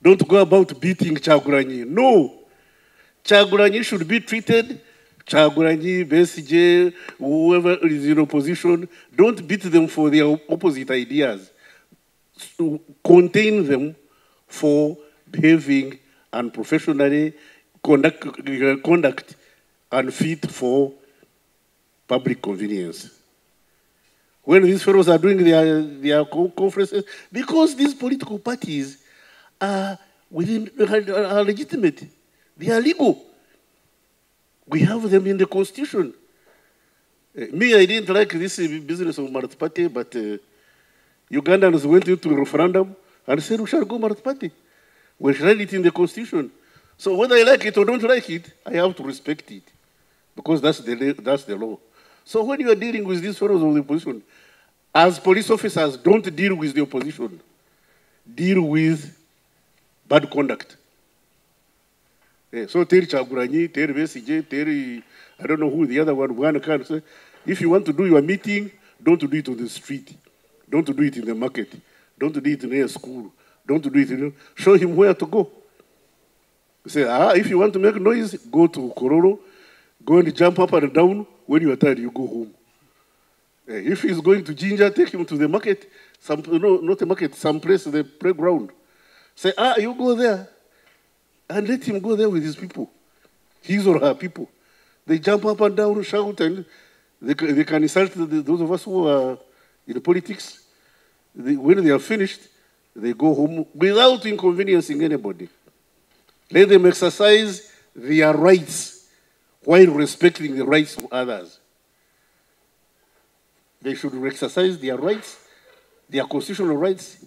Don't go about beating Kyagulanyi. No. Kyagulanyi should be treated. Kyagulanyi, BSJ, whoever is in opposition, don't beat them for their opposite ideas. Contain them for behaving unprofessionally, conduct unfit for public convenience. When these fellows are doing their conferences, because these political parties are legitimate, they are legal. We have them in the constitution. Me, I didn't like this business of Marat Party, but Ugandans went into a referendum and said we shall go Marat Party. We shall write it in the constitution. So whether I like it or don't like it, I have to respect it, because that's the law. So when you are dealing with these fellows of the opposition, as police officers, don't deal with the opposition. Deal with bad conduct. So tell Kyagulanyi, tell BSJ, tell I don't know who the other one can say, if you want to do your meeting, don't do it on the street. Don't do it in the market. Don't do it in a school. Don't do it show him where to go. Say, if you want to make noise, go to Kororo, go and jump up and down. When you are tired, you go home. If he's going to Ginger, take him to the market, not the market, someplace, the playground. Say, you go there. And let him go there with his people, his or her people. They jump up and down, shout, and they can insult those of us who are in politics. When they are finished, they go home without inconveniencing anybody. Let them exercise their rights while respecting the rights of others. They should exercise their rights, their constitutional rights,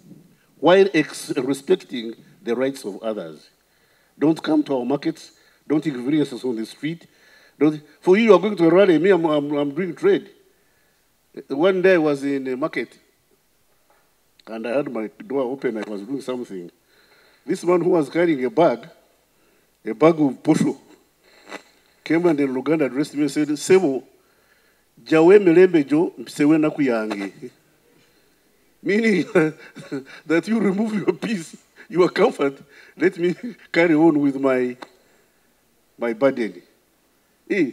while respecting the rights of others. Don't come to our markets. Don't inconvenience us on the street. For you are going to a rally. Me, I'm doing trade. One day I was in a market, and I had my door open. I was doing something. This man who was carrying a bag of posho, came and in Luganda addressed me and said, Sebo, jawe melembe jo msewe na kuyangi. Meaning that you remove your peace, your comfort, let me carry on with my burden.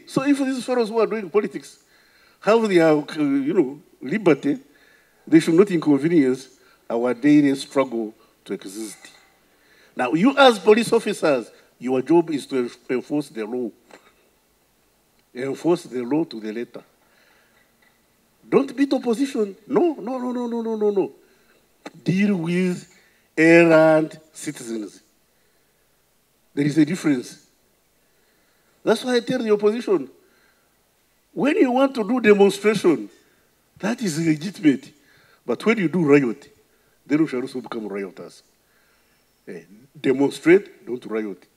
So if these fellows who are doing politics have their, liberty, they should not inconvenience our daily struggle to exist. Now, you as police officers, your job is to enforce the law. Enforce the law to the letter. Don't beat opposition. No. Deal with errant citizens. There is a difference. That's why I tell the opposition, when you want to do demonstration, that is legitimate. But when you do riot, then we shall also become rioters. Demonstrate, don't riot.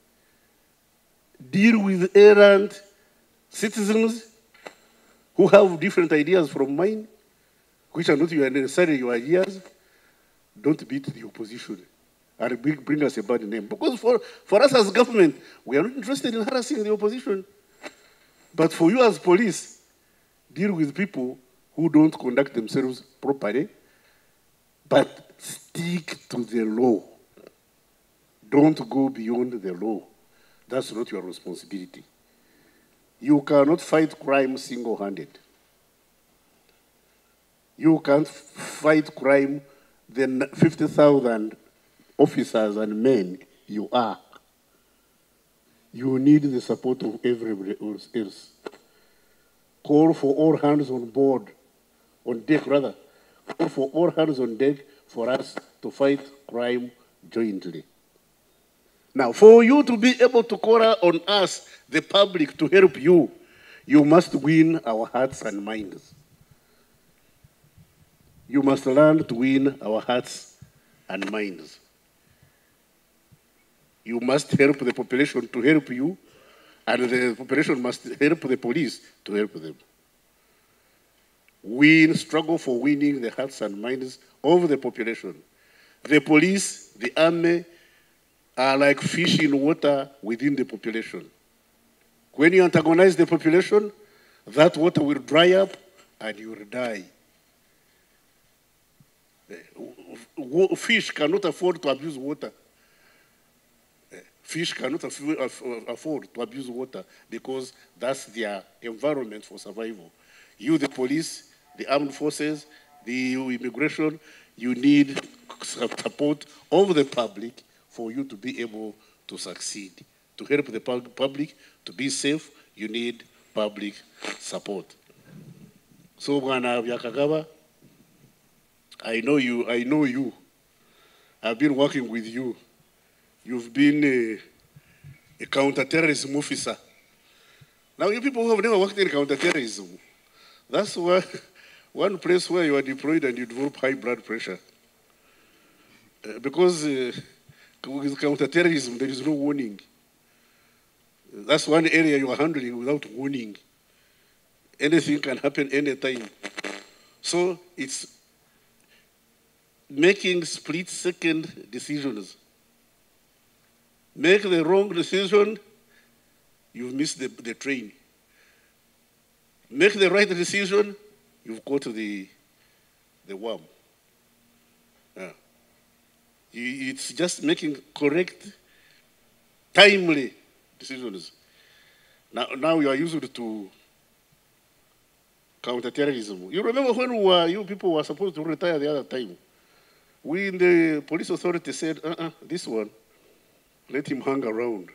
Deal with errant citizens who have different ideas from mine, which are not necessarily your ideas. Don't beat the opposition and bring us a bad name. Because for us as government, we are not interested in harassing the opposition. But for you as police, deal with people who don't conduct themselves properly, but stick to the law. Don't go beyond the law. That's not your responsibility. You cannot fight crime single-handed. You can't fight crime the 50,000 officers and men you are. You need the support of everybody else. Call for all hands on board, on deck rather. Call for all hands on deck for us to fight crime jointly. Now, for you to be able to call on us, the public, to help you, you must win our hearts and minds. You must learn to win our hearts and minds. You must help the population to help you, and the population must help the police to help them. Struggle for winning the hearts and minds of the population. The police, the army, are like fish in water within the population. When you antagonize the population, that water will dry up and you will die. Fish cannot afford to abuse water. Fish cannot afford to abuse water because that's their environment for survival. You, the police, the armed forces, the immigration, you need support of the public for you to be able to succeed. To help the public to be safe, you need public support. So, Bwana Byakagaba, I know you. I've been working with you. You've been a counterterrorism officer. Now, you people who have never worked in counterterrorism, that's one place where you are deployed and you develop high blood pressure. Because with counterterrorism, there is no warning. That's one area you are handling without warning. Anything can happen anytime. So it's making split-second decisions. Make the wrong decision, you've missed the train. Make the right decision, you've caught the worm. Yeah. It's just making correct, timely decisions. Now you are used to counterterrorism. You remember when you people were supposed to retire the other time? We in the police authority said, this one, let him hang around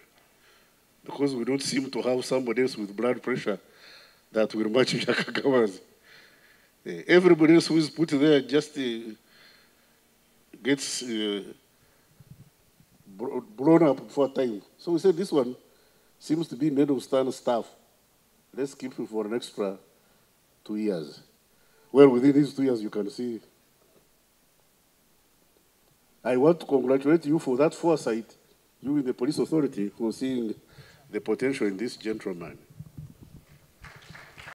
because we don't seem to have somebody else with blood pressure that will match Byakagaba's. Everybody else who is put there just gets blown up before time. So we said this one seems to be made of stand staff. Let's keep him for an extra 2 years. Well, within these 2 years, you can see. I want to congratulate you for that foresight, you in the police authority, for seeing the potential in this gentleman.